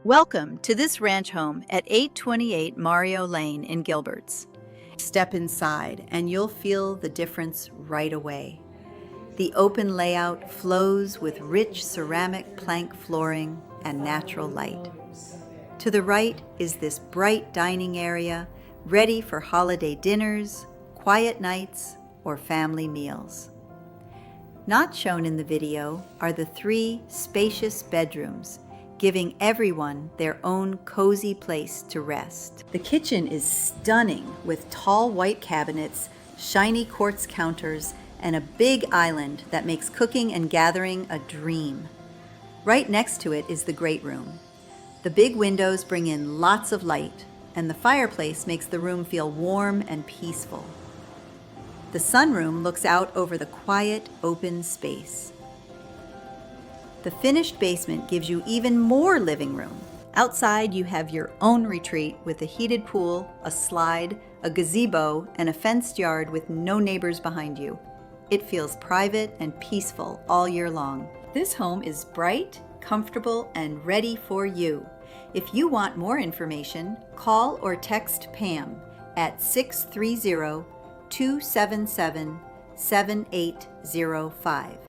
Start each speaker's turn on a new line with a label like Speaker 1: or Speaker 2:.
Speaker 1: Welcome to this ranch home at 828 Mario Lane in Gilberts. Step inside and you'll feel the difference right away. The open layout flows with rich ceramic plank flooring and natural light. To the right is this bright dining area, ready for holiday dinners, quiet nights, or family meals. Not shown in the video are the 3 spacious bedrooms, giving everyone their own cozy place to rest. The kitchen is stunning with tall white cabinets, shiny quartz counters, and a big island that makes cooking and gathering a dream. Right next to it is the great room. The big windows bring in lots of light, and the fireplace makes the room feel warm and peaceful. The sunroom looks out over the quiet, open space. The finished basement gives you even more living room. Outside, you have your own retreat with a heated pool, a slide, a gazebo, and a fenced yard with no neighbors behind you. It feels private and peaceful all year long. This home is bright, comfortable, and ready for you. If you want more information, call or text Pam at 630-277-7805.